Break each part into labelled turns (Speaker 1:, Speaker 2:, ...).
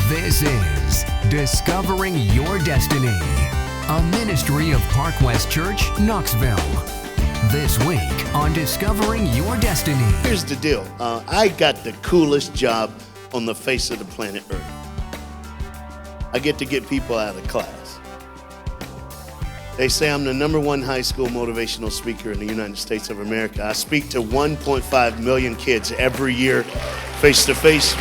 Speaker 1: This is Discovering Your Destiny, a ministry of Park West Church, Knoxville. This week on Discovering Your Destiny.
Speaker 2: Here's the deal. I got the coolest job on the face of the planet Earth. I get to get people out of class. They say I'm the #1 high school motivational speaker in the United States of America. I speak to 1.5 million kids every year, face to face.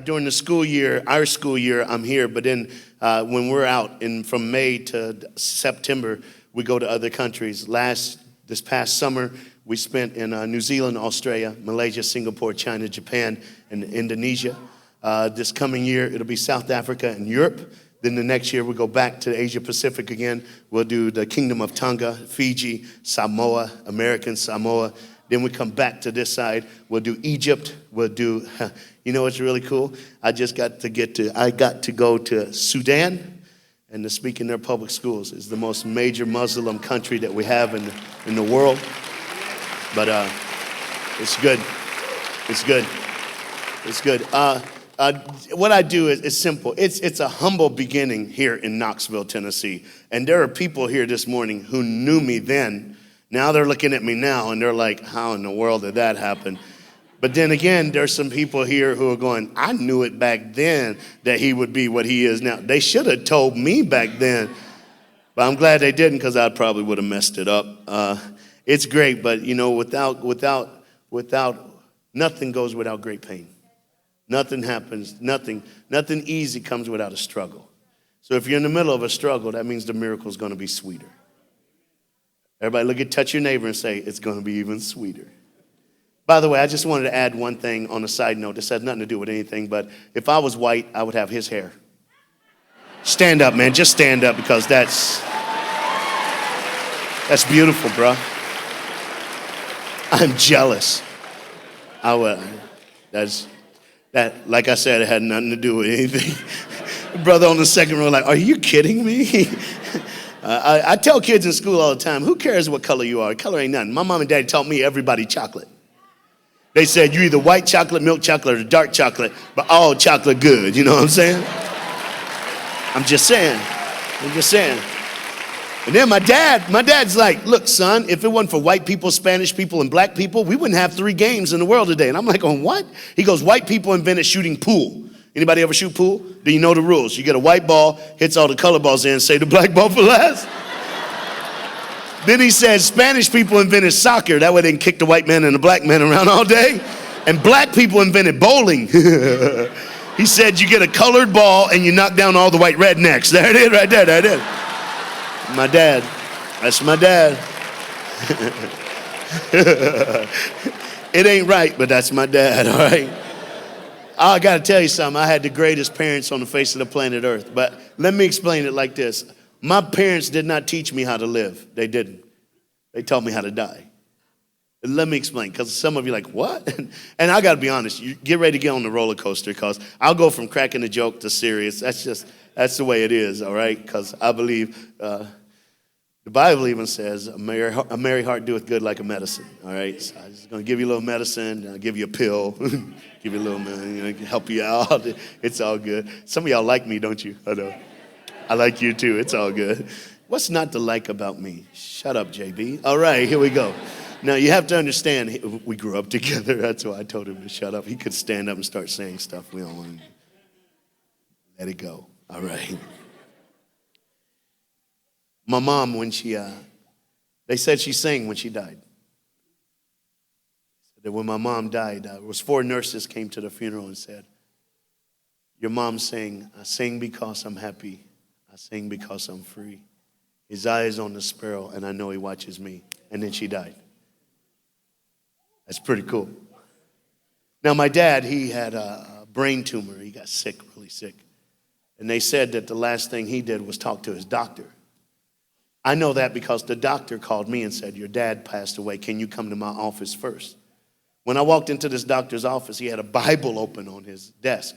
Speaker 2: During the school year, our school year, I'm here, but then when we're out from May to September, we go to other countries. This past summer, we spent in New Zealand, Australia, Malaysia, Singapore, China, Japan, and Indonesia. This coming year, it'll be South Africa and Europe. Then the next year, we'll go back to Asia Pacific again. We'll do the Kingdom of Tonga, Fiji, Samoa, American Samoa. Then we come back to this side. We'll do Egypt. We'll do, you know what's really cool? I got to go to Sudan and to speak in their public schools. It's the most major Muslim country that we have in the world. But it's good. It's good. It's good. What I do is simple. It's a humble beginning here in Knoxville, Tennessee. And there are people here this morning who knew me then. Now they're looking at me now and they're like, how in the world did that happen? But then again, there's some people here who are going, I knew it back then that he would be what he is now. They should have told me back then. But I'm glad they didn't, because I probably would have messed it up. It's great, but you know, nothing goes without great pain. Nothing happens, nothing easy comes without a struggle. So if you're in the middle of a struggle, that means the miracle is going to be sweeter. Everybody touch your neighbor and say, it's going to be even sweeter. By the way, I just wanted to add one thing on a side note. This has nothing to do with anything, but if I was white, I would have his hair. Stand up, man. Just stand up, because that's beautiful, bro. I'm jealous. Like I said, it had nothing to do with anything. Brother on the second row, like, are you kidding me? I tell kids in school all the time, who cares what color you are? Color ain't nothing. My mom and daddy taught me everybody chocolate. They said you're either white chocolate, milk chocolate, or dark chocolate, but all chocolate good. You know what I'm saying? I'm just saying. And then my dad's like, look, son, if it wasn't for white people, Spanish people, and black people, we wouldn't have 3 games in the world today. And I'm like, on what? He goes, white people invented shooting pool. Anybody ever shoot pool? Do you know the rules? You get a white ball, hits all the color balls in, save the black ball for last. Then he says Spanish people invented soccer. That way they can kick the white man and the black man around all day. And black people invented bowling. He said you get a colored ball and you knock down all the white rednecks. There it is, right there, there it is. My dad. That's my dad. It ain't right, but that's my dad, all right? I got to tell you something. I had the greatest parents on the face of the planet Earth. But let me explain it like this. My parents did not teach me how to live. They didn't. They taught me how to die. And let me explain, because some of you are like, what? And I got to be honest. You get ready to get on the roller coaster, because I'll go from cracking a joke to serious. That's the way it is, all right? Because I believe the Bible even says a merry heart doeth good like a medicine, all right? So I'm just going to give you a little medicine, I'll give you a pill, give you a little, help you out. It's all good. Some of y'all like me, don't you? I know. I like you too. It's all good. What's not to like about me? Shut up, JB. All right, here we go. Now, you have to understand, we grew up together. That's why I told him to shut up. He could stand up and start saying stuff. We don't want to let it go. All right. My mom, when they said she sang when she died. That when my mom died, it was 4 nurses came to the funeral and said, your mom sang, I sing because I'm happy. I sing because I'm free. His eye is on the sparrow, and I know he watches me. And then she died. That's pretty cool. Now, my dad, he had a brain tumor. He got sick, really sick. And they said that the last thing he did was talk to his doctor. I know that because the doctor called me and said, your dad passed away. Can you come to my office first? When I walked into this doctor's office, he had a Bible open on his desk.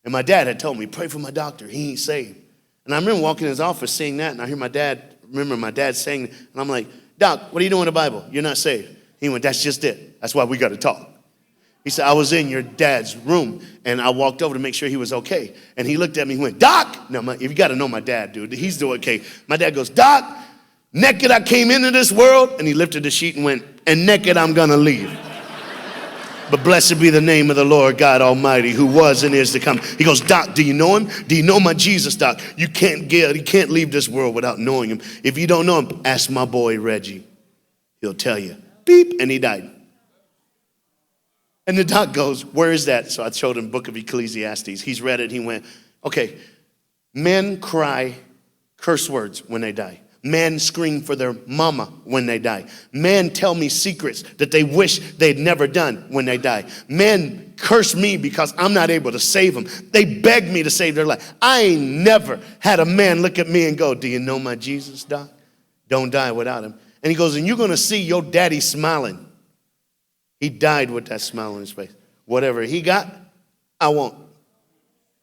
Speaker 2: And my dad had told me, pray for my doctor. He ain't saved. And I remember walking in his office, seeing that, and I hear my dad remember my dad saying, and I'm like, Doc, what are you doing in the Bible? You're not saved. He went, that's just it. That's why we got to talk. He said, I was in your dad's room, and I walked over to make sure he was okay. And he looked at me and went, Doc! Now, you got to know my dad, dude. He's doing okay. My dad goes, Doc, naked I came into this world. And he lifted the sheet and went, and naked I'm going to leave. But blessed be the name of the Lord God Almighty, who was and is to come. He goes, Doc, do you know him? Do you know my Jesus, Doc? You can't leave this world without knowing him. If you don't know him, ask my boy Reggie. He'll tell you. Beep, and he died. And the doc goes, where is that? So I showed him Book of Ecclesiastes. He's read it. He went, okay, men cry curse words when they die. Men scream for their mama when they die. Men tell me secrets that they wish they'd never done when they die. Men curse me because I'm not able to save them. They beg me to save their life. I ain't never had a man look at me and go, do you know my Jesus, Doc? Don't die without him. And he goes, and you're going to see your daddy smiling. He died with that smile on his face. Whatever he got, I won't.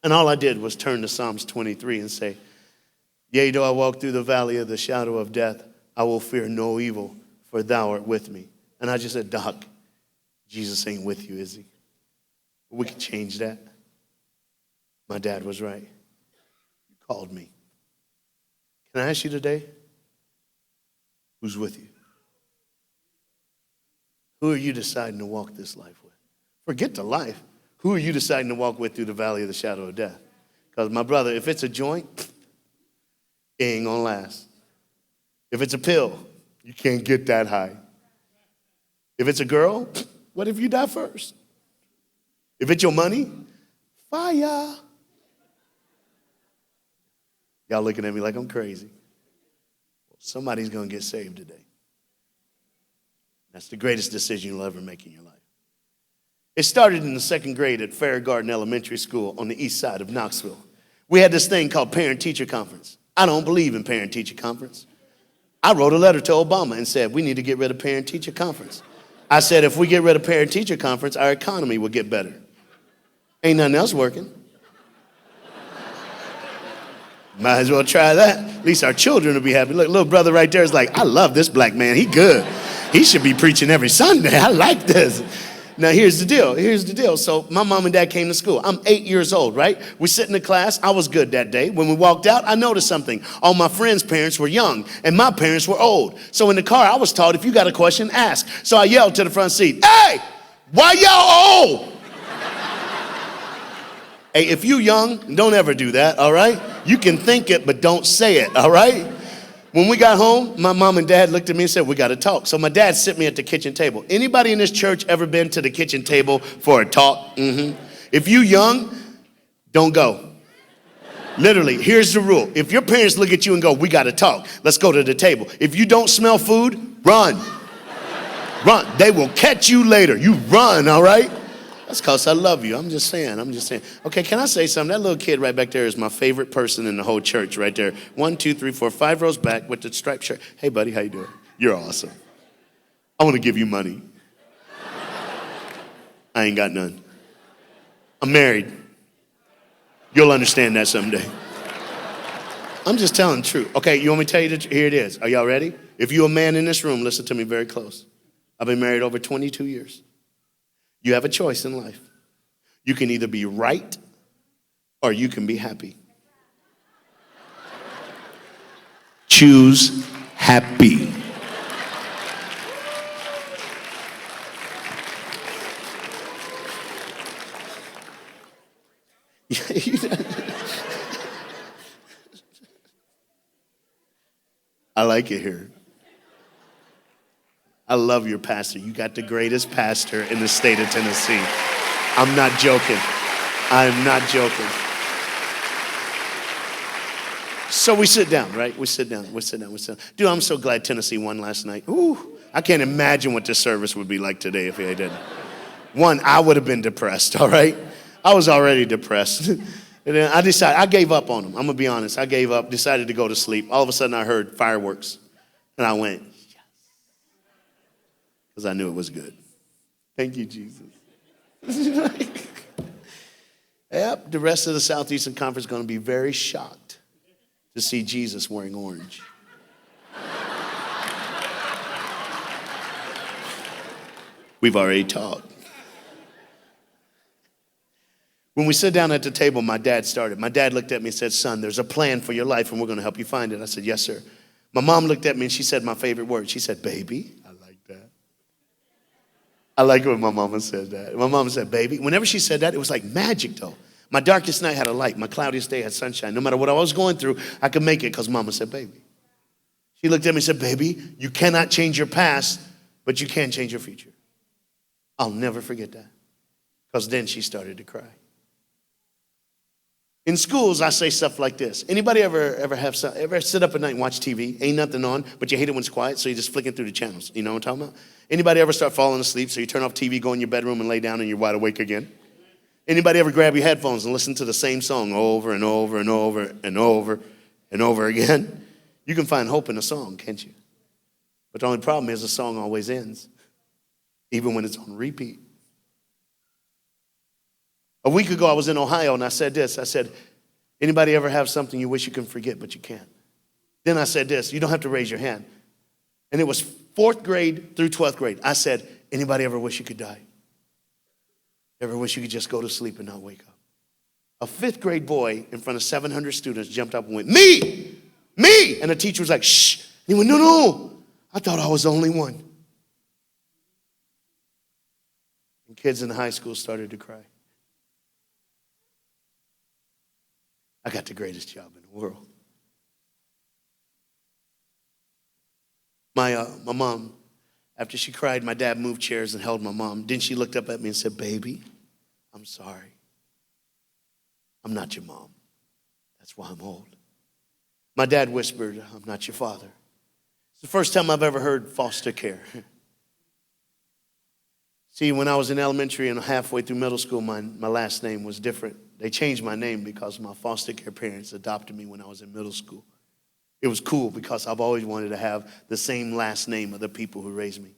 Speaker 2: And all I did was turn to Psalms 23 and say, yea, though I walk through the valley of the shadow of death, I will fear no evil, for thou art with me. And I just said, Doc, Jesus ain't with you, is he? We can change that. My dad was right. You called me. Can I ask you today, who's with you? Who are you deciding to walk this life with? Forget the life. Who are you deciding to walk with through the valley of the shadow of death? Because my brother, if it's a joint, it ain't gonna last. If it's a pill, you can't get that high. If it's a girl, what if you die first? If it's your money, fire. Y'all looking at me like I'm crazy. Somebody's gonna get saved today. That's the greatest decision you'll ever make in your life. It started in the second grade at Fair Garden Elementary School on the east side of Knoxville. We had this thing called Parent-Teacher Conference. I don't believe in Parent-Teacher Conference. I wrote a letter to Obama and said, we need to get rid of Parent-Teacher Conference. I said, if we get rid of Parent-Teacher Conference, our economy will get better. Ain't nothing else working. Might as well try that. At least our children will be happy. Look, little brother right there is like, I love this black man. He good. He should be preaching every Sunday. I like this. Now, here's the deal. So my mom and dad came to school. I'm 8 years old, right? We sit in the class. I was good that day. When we walked out, I noticed something. All my friends' parents were young, and my parents were old. So in the car, I was taught, if you got a question, ask. So I yelled to the front seat, hey, why y'all old? Hey, if you young, don't ever do that, all right? You can think it, but don't say it, all right? When we got home, my mom and dad looked at me and said, we got to talk. So my dad sent me at the kitchen table. Anybody in this church ever been to the kitchen table for a talk? Mm-hmm. If you young, don't go. Literally, here's the rule. If your parents look at you and go, we got to talk, let's go to the table. If you don't smell food, run. Run. They will catch you later. You run, all right? That's because I love you. I'm just saying. Okay, can I say something? That little kid right back there is my favorite person in the whole church right there. 1, 2, 3, 4, 5 rows back with the striped shirt. Hey, buddy, how you doing? You're awesome. I want to give you money. I ain't got none. I'm married. You'll understand that someday. I'm just telling the truth. Okay, you want me to tell you the truth? Here it is. Are y'all ready? If you're a man in this room, listen to me very close. I've been married over 22 years. You have a choice in life. You can either be right or you can be happy. Choose happy. I like it here. I love your pastor. You got the greatest pastor in the state of Tennessee. I'm not joking. I'm not joking. So we sit down, right? We sit down. Dude, I'm so glad Tennessee won last night. Ooh, I can't imagine what this service would be like today if they didn't. One, I would have been depressed, all right? I was already depressed. And then I gave up on them. I'm going to be honest. I gave up, decided to go to sleep. All of a sudden I heard fireworks. And I went, because I knew it was good. Thank you, Jesus. Yep, the rest of the Southeastern Conference is going to be very shocked to see Jesus wearing orange. We've already talked. When we sit down at the table, my dad started. My dad looked at me and said, son, there's a plan for your life and we're going to help you find it. I said, yes, sir. My mom looked at me and she said my favorite word. She said, baby. I like that. I like it when my mama said that. My mama said, baby. Whenever she said that, it was like magic, though. My darkest night had a light. My cloudiest day had sunshine. No matter what I was going through, I could make it because mama said, baby. She looked at me and said, baby, you cannot change your past, but you can change your future. I'll never forget that. Because then she started to cry. In schools, I say stuff like this. Anybody ever sit up at night and watch TV? Ain't nothing on, but you hate it when it's quiet, so you're just flicking through the channels. You know what I'm talking about? Anybody ever start falling asleep, so you turn off TV, go in your bedroom, and lay down, and you're wide awake again? Anybody ever grab your headphones and listen to the same song over and over and over and over and over again? You can find hope in a song, can't you? But the only problem is the song always ends, even when it's on repeat. A week ago, I was in Ohio, and I said this. I said, anybody ever have something you wish you can forget, but you can't? Then I said this. You don't have to raise your hand. And it was 4th grade through 12th grade. I said, anybody ever wish you could die? Ever wish you could just go to sleep and not wake up? A 5th grade boy in front of 700 students jumped up and went, me! Me! And the teacher was like, shh. And he went, no. I thought I was the only one. And kids in high school started to cry. I got the greatest job in the world. My mom, after she cried, my dad moved chairs and held my mom. Then she looked up at me and said, baby, I'm sorry. I'm not your mom. That's why I'm old. My dad whispered, I'm not your father. It's the first time I've ever heard foster care. See, when I was in elementary and halfway through middle school, my last name was different. They changed my name because my foster care parents adopted me when I was in middle school. It was cool because I've always wanted to have the same last name of the people who raised me.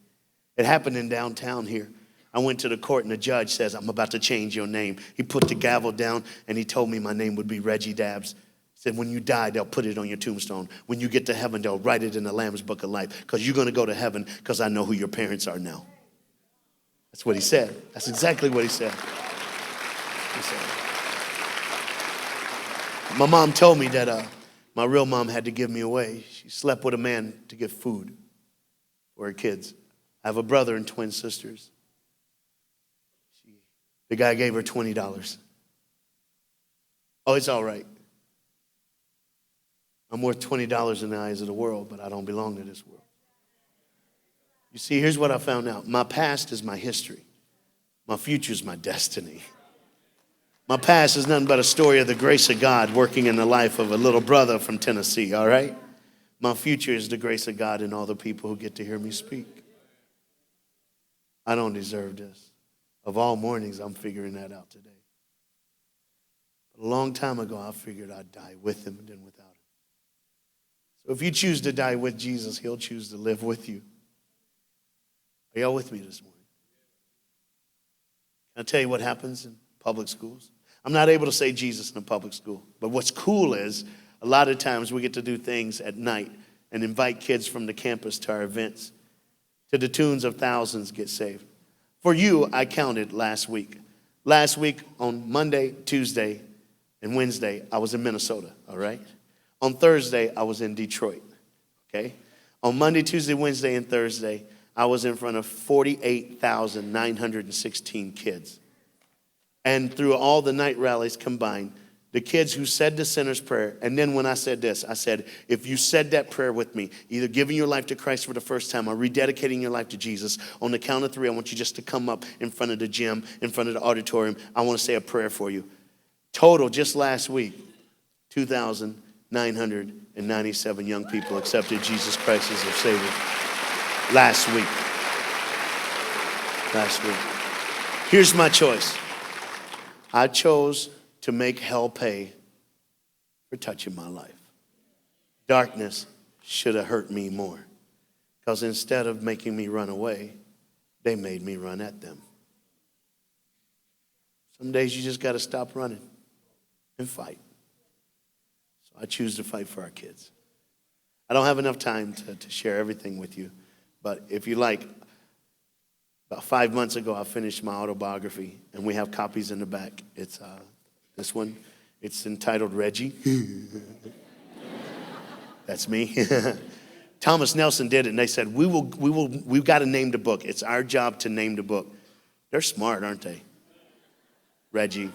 Speaker 2: It happened in downtown here. I went to the court and the judge says, I'm about to change your name. He put the gavel down and he told me my name would be Reggie Dabbs. He said, when you die, they'll put it on your tombstone. When you get to heaven, they'll write it in the Lamb's Book of Life because you're going to go to heaven because I know who your parents are now. That's what he said. That's exactly what he said. My mom told me that my real mom had to give me away. She slept with a man to get food for her kids. I have a brother and twin sisters. The guy gave her $20. Oh, it's all right. I'm worth $20 in the eyes of the world, but I don't belong to this world. You see, here's what I found out. My past is my history. My future is my destiny. My past is nothing but a story of the grace of God working in the life of a little brother from Tennessee, all right? My future is the grace of God and all the people who get to hear me speak. I don't deserve this. Of all mornings, I'm figuring that out today. But a long time ago, I figured I'd die with him than without him. So if you choose to die with Jesus, he'll choose to live with you. Are y'all with me this morning? Can I tell you what happens in public schools? I'm not able to say Jesus in a public school. But what's cool is a lot of times we get to do things at night and invite kids from the campus to our events. To the tunes of thousands get saved. For you, I counted last week. Last week on Monday, Tuesday, and Wednesday, I was in Minnesota, all right? On Thursday, I was in Detroit, okay? On Monday, Tuesday, Wednesday, and Thursday, I was in front of 48,916 kids. And through all the night rallies combined, the kids who said the sinner's prayer, and then when I said this, I said, if you said that prayer with me, either giving your life to Christ for the first time or rededicating your life to Jesus, on the count of 3, I want you just to come up in front of the gym, in front of the auditorium. I want to say a prayer for you. Total, just last week, 2,997 young people accepted Jesus Christ as their Savior. Last week. Here's my choice. I chose to make hell pay for touching my life. Darkness should have hurt me more, because instead of making me run away, they made me run at them. Some days you just got to stop running and fight. So I choose to fight for our kids. I don't have enough time to share everything with you, but if you like, About 5 months ago, I finished my autobiography, and we have copies in the back. It's this one. It's entitled Reggie. That's me. Thomas Nelson did it, and they said, we've got to name the book. It's our job to name the book. They're smart, aren't they? Reggie.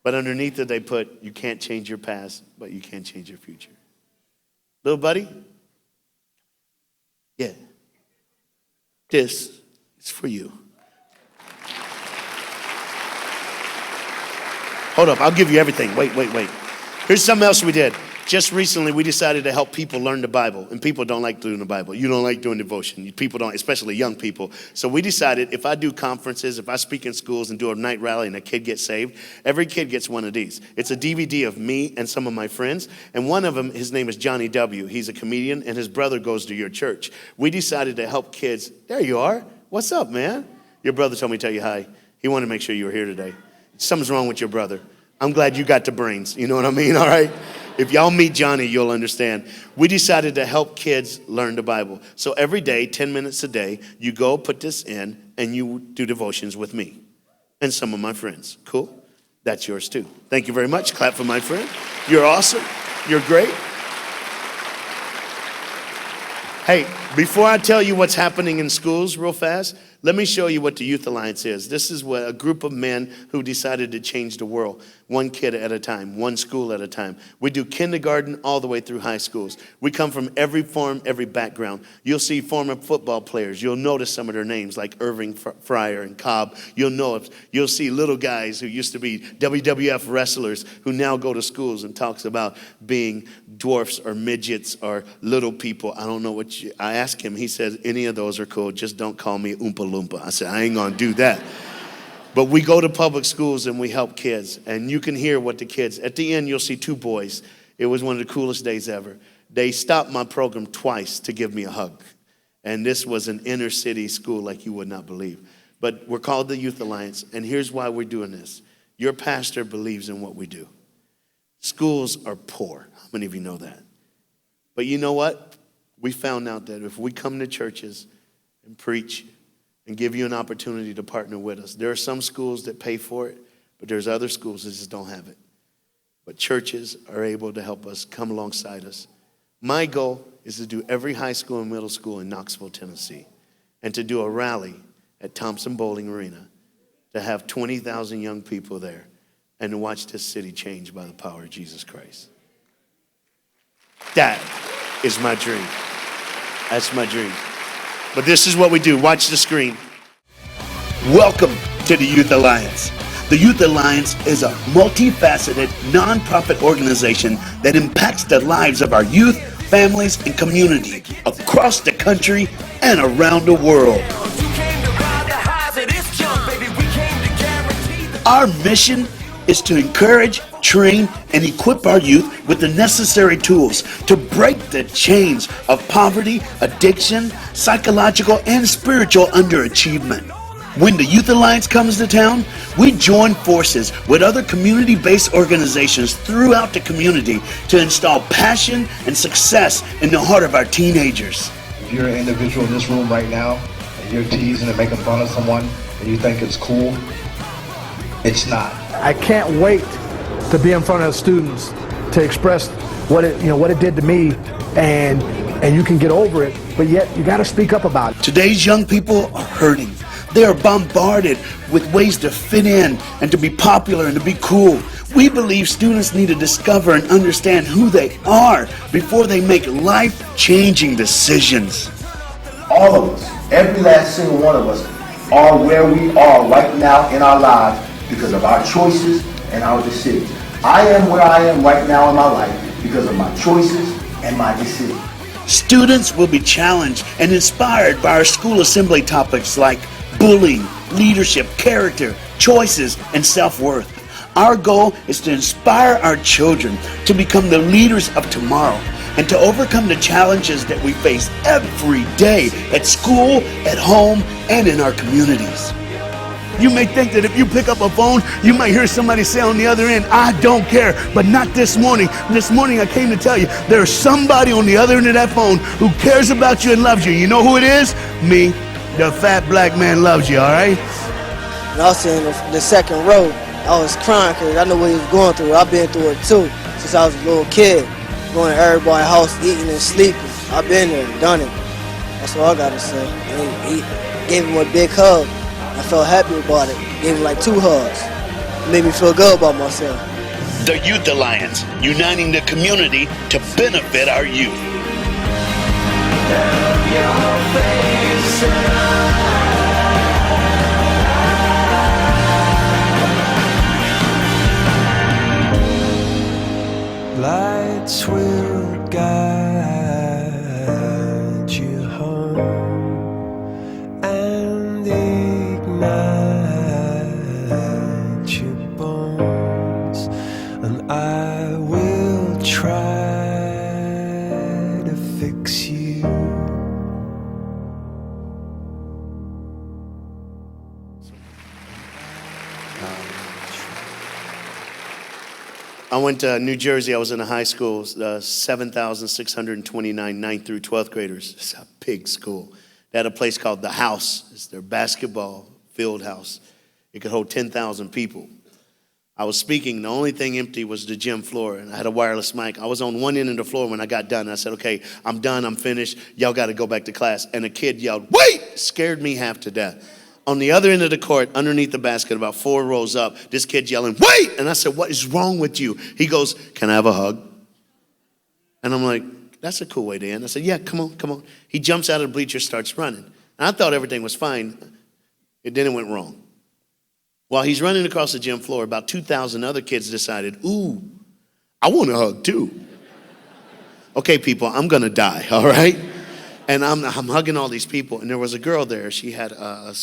Speaker 2: But underneath it, they put, you can't change your past, but you can change your future. Little buddy? Yeah. This is for you. Hold up, I'll give you everything. Wait. Here's something else we did. Just recently, we decided to help people learn the Bible. And people don't like doing the Bible. You don't like doing devotion. People don't, especially young people. So we decided if I do conferences, if I speak in schools and do a night rally and a kid gets saved, every kid gets one of these. It's a DVD of me and some of my friends. And one of them, his name is Johnny W. He's a comedian, and his brother goes to your church. We decided to help kids. There you are. What's up, man? Your brother told me to tell you hi. He wanted to make sure you were here today. Something's wrong with your brother. I'm glad you got the brains. You know what I mean? All right? If y'all meet Johnny, you'll understand. We decided to help kids learn the Bible. So every day, 10 minutes a day, you go put this in and you do devotions with me and some of my friends. Cool? That's yours too. Thank you very much. Clap for my friend. You're awesome. You're great. Hey, before I tell you what's happening in schools real fast, let me show you what the Youth Alliance is. This is what a group of men who decided to change the world, one kid at a time, one school at a time. We do kindergarten all the way through high schools. We come from every form, every background. You'll see former football players. You'll notice some of their names like Irving Fryer and Cobb. You'll see little guys who used to be WWF wrestlers who now go to schools and talks about being dwarfs or midgets or little people. I don't know I asked him, he said, any of those are cool. Just don't call me Oompa Loompa. I said, I ain't gonna do that. But we go to public schools and we help kids. And you can hear what the kids, at the end you'll see two boys. It was one of the coolest days ever. They stopped my program twice to give me a hug. And this was an inner city school like you would not believe. But we're called the Youth Alliance. And here's why we're doing this. Your pastor believes in what we do. Schools are poor. How many of you know that? But you know what? We found out that if we come to churches and preach and give you an opportunity to partner with us, there are some schools that pay for it, but there's other schools that just don't have it. But churches are able to help us, come alongside us. My goal is to do every high school and middle school in Knoxville, Tennessee, and to do a rally at Thompson Bowling Arena to have 20,000 young people there and to watch this city change by the power of Jesus Christ. That is my dream. That's my dream. But this is what we do. Watch the screen. Welcome to the Youth Alliance. The Youth Alliance is a multifaceted, nonprofit organization that impacts the lives of our youth, families, and community across the country and around the world. Our mission is to encourage, train, and equip our youth with the necessary tools to break the chains of poverty, addiction, psychological, and spiritual underachievement. When the Youth Alliance comes to town, we join forces with other community-based organizations throughout the community to install passion and success in the heart of our teenagers.
Speaker 3: If you're an individual in this room right now, and you're teasing and making fun of someone, and you think it's cool, it's not.
Speaker 4: I can't wait to be in front of the students to express what it did to me, and you can get over it, but yet you got to speak up about it.
Speaker 2: Today's young people are hurting. They are bombarded with ways to fit in and to be popular and to be cool. We believe students need to discover and understand who they are before they make life-changing decisions.
Speaker 5: All of us, every last single one of us, are where we are right now in our lives because of our choices and our decisions. I am where I am right now in my life because of my choices and my decisions.
Speaker 2: Students will be challenged and inspired by our school assembly topics like bullying, leadership, character, choices, and self-worth. Our goal is to inspire our children to become the leaders of tomorrow and to overcome the challenges that we face every day at school, at home, and in our communities. You may think that if you pick up a phone, you might hear somebody say on the other end, I don't care, but not this morning. This morning I came to tell you, there's somebody on the other end of that phone who cares about you and loves you. You know who it is? Me. The fat black man loves you, all right?
Speaker 6: And I was in the second row. I was crying because I know what he was going through. I've been through it too since I was a little kid. Going to everybody's house, eating and sleeping. I've been there, done it. That's all I got to say. And he gave him a big hug. I felt happy about it. Gave him like 2 hugs. It made me feel good about myself.
Speaker 7: The Youth Alliance, uniting the community to benefit our youth.
Speaker 8: Lights will guide you home and ignite your bones, and I will try to fix you.
Speaker 2: I went to New Jersey. I was in a high school, 7,629 9th through 12th graders. It's a big school. They had a place called The House. It's their basketball field house. It could hold 10,000 people. I was speaking. The only thing empty was the gym floor, and I had a wireless mic. I was on one end of the floor when I got done. I said, okay, I'm done. I'm finished. Y'all got to go back to class. And a kid yelled, wait! Scared me half to death. On the other end of the court, underneath the basket, about 4 rows up, this kid yelling, wait! And I said, what is wrong with you? He goes, can I have a hug? And I'm like, that's a cool way to end. I said, yeah, come on, come on. He jumps out of the bleacher, starts running. And I thought everything was fine. Then it went wrong. While he's running across the gym floor, about 2,000 other kids decided, ooh, I want a hug too. Okay, people, I'm going to die, all right? And I'm hugging all these people, and there was a girl there. She had a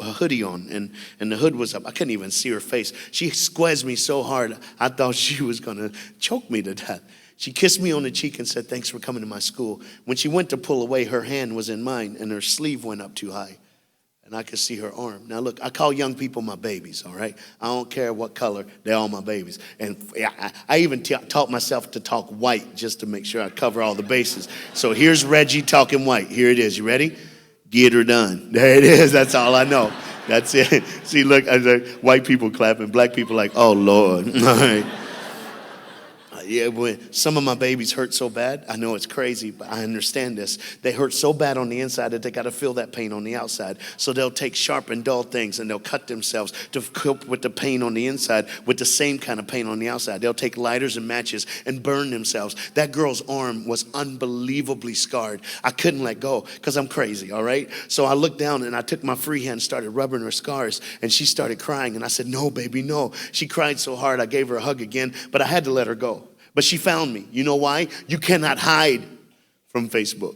Speaker 2: hoodie on, and the hood was up. I couldn't even see her face. She squeezed me so hard, I thought she was going to choke me to death. She kissed me on the cheek and said, thanks for coming to my school. When she went to pull away, her hand was in mine, and her sleeve went up too high, and I could see her arm. Now, look, I call young people my babies, all right? I don't care what color. They're all my babies. And I even taught myself to talk white just to make sure I cover all the bases. So here's Reggie talking white. Here it is. You ready? Get her done. There it is. That's all I know. That's it. See, look, white people clapping. Black people like, oh, Lord. All right. Yeah, when some of my babies hurt so bad, I know it's crazy, but I understand this. They hurt so bad on the inside that they got to feel that pain on the outside. So they'll take sharp and dull things and they'll cut themselves to cope with the pain on the inside with the same kind of pain on the outside. They'll take lighters and matches and burn themselves. That girl's arm was unbelievably scarred. I couldn't let go because I'm crazy, all right? So I looked down and I took my free hand and started rubbing her scars, and she started crying. And I said, no, baby, no. She cried so hard I gave her a hug again, but I had to let her go. But she found me. You know why? You cannot hide from Facebook.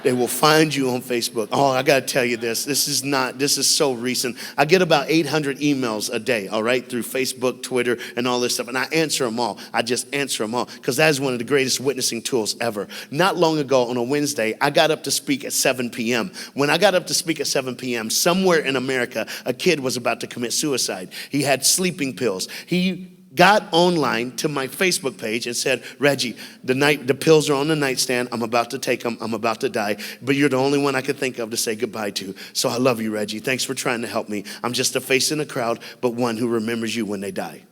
Speaker 2: They will find you on Facebook. Oh, I got to tell you this. This is so recent. I get about 800 emails a day, all right, through Facebook, Twitter, and all this stuff. And I answer them all. I just answer them all because that is one of the greatest witnessing tools ever. Not long ago on a Wednesday, I got up to speak at 7 p.m. When I got up to speak at 7 p.m., somewhere in America, a kid was about to commit suicide. He had sleeping pills. He got online to my Facebook page and said, Reggie, the pills are on the nightstand. I'm about to take them. I'm about to die. But you're the only one I could think of to say goodbye to. So I love you, Reggie. Thanks for trying to help me. I'm just a face in a crowd, but one who remembers you when they die.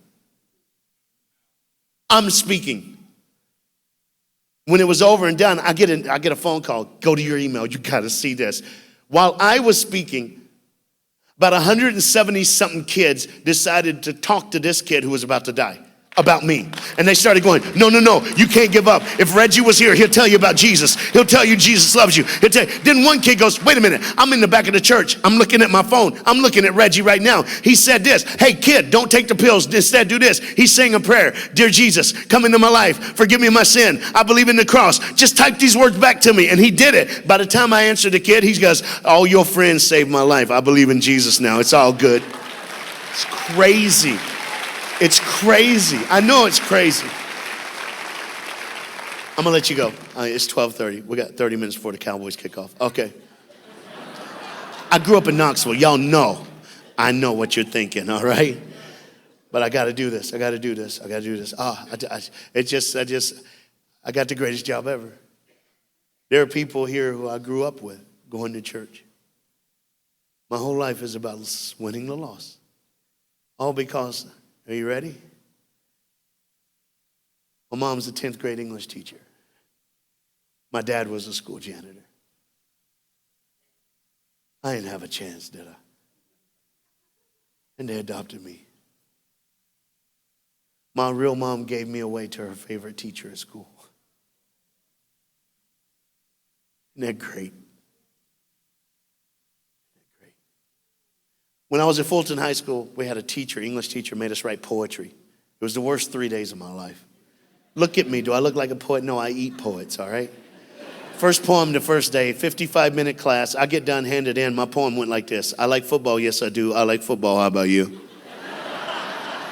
Speaker 2: I'm speaking. When it was over and done, I get a phone call. Go to your email. You got to see this. While I was speaking, about 170-something kids decided to talk to this kid who was about to die about me. And they started going, no, you can't give up. If Reggie was here, he'll tell you about Jesus. He'll tell you Jesus loves you. Then one kid goes, wait a minute, I'm in the back of the church. I'm looking at my phone. I'm looking at Reggie right now. He said this, hey kid, don't take the pills. Instead do this. He's saying a prayer. Dear Jesus, come into my life. Forgive me my sin. I believe in the cross. Just type these words back to me. And he did it. By the time I answered the kid, he goes, all your friends saved my life. I believe in Jesus now. It's all good. It's crazy. It's crazy. I know it's crazy. I'm going to let you go. It's 12:30. We got 30 minutes before the Cowboys kick off. Okay. I grew up in Knoxville. Y'all know. I know what you're thinking, all right? But I got to do this. I got to do this. I got to do this. I got the greatest job ever. There are people here who I grew up with going to church. My whole life is about winning the loss. All because, are you ready? My mom's a 10th grade English teacher. My dad was a school janitor. I didn't have a chance, did I? And they adopted me. My real mom gave me away to her favorite teacher at school. Isn't that great? When I was at Fulton High School, we had a teacher, English teacher, made us write poetry. It was the worst 3 days of my life. Look at me. Do I look like a poet? No, I eat poets, all right? First poem the first day, 55-minute class. I get done, hand it in. My poem went like this. I like football. Yes, I do. I like football. How about you?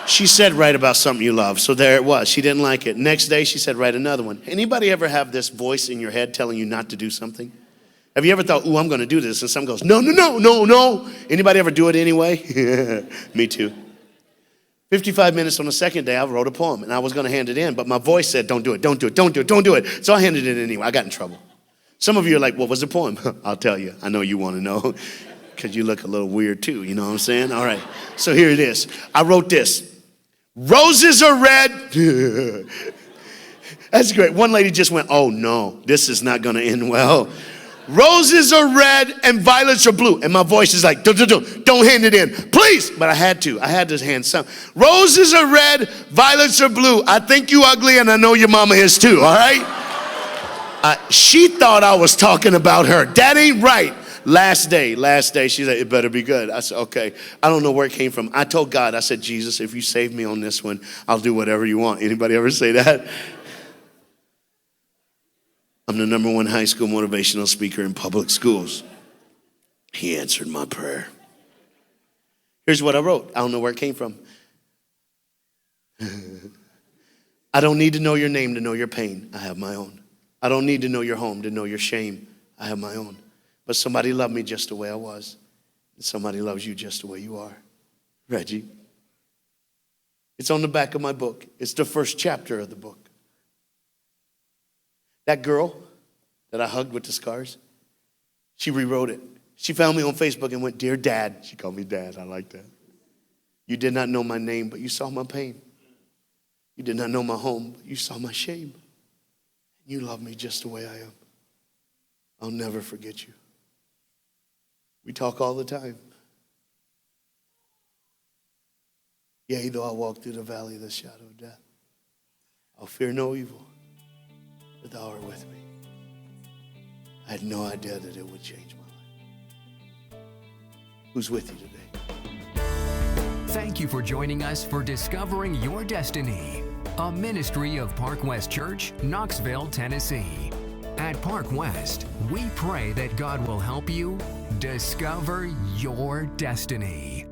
Speaker 2: She said, write about something you love. So there it was. She didn't like it. Next day, she said, write another one. Anybody ever have this voice in your head telling you not to do something? Have you ever thought, ooh, I'm going to do this? And someone goes, no, no, no, no, no. Anybody ever do it anyway? Me too. 55 minutes on the second day, I wrote a poem, and I was going to hand it in, but my voice said, don't do it, don't do it, don't do it, don't do it. So I handed it in anyway. I got in trouble. Some of you are like, what was the poem? I'll tell you. I know you want to know because you look a little weird too. You know what I'm saying? All right. So here it is. I wrote this. Roses are red. That's great. One lady just went, oh no, this is not going to end well. Roses are red and violets are blue. And my voice is like, don't hand it in. Please. But I had to hand some. Roses are red, violets are blue. I think you ugly and I know your mama is too, all right? She thought I was talking about her. That ain't right. Last day, she said, it better be good. I said, okay. I don't know where it came from. I told God, I said, Jesus, if you save me on this one, I'll do whatever you want. Anybody ever say that? I'm the #1 high school motivational speaker in public schools. He answered my prayer. Here's what I wrote. I don't know where it came from. I don't need to know your name to know your pain. I have my own. I don't need to know your home to know your shame. I have my own. But somebody loved me just the way I was. And somebody loves you just the way you are. Reggie. It's on the back of my book. It's the first chapter of the book. That girl that I hugged with the scars, she rewrote it. She found me on Facebook and went, dear Dad. She called me Dad. I like that. You did not know my name, but you saw my pain. You did not know my home, but you saw my shame. You love me just the way I am. I'll never forget you. We talk all the time. Yea, though I walk through the valley of the shadow of death, I'll fear no evil, for thou art with me. I had no idea that it would change my life. Who's with you today?
Speaker 1: Thank you for joining us for Discovering Your Destiny, a ministry of Park West Church, Knoxville, Tennessee. At Park West, we pray that God will help you discover your destiny.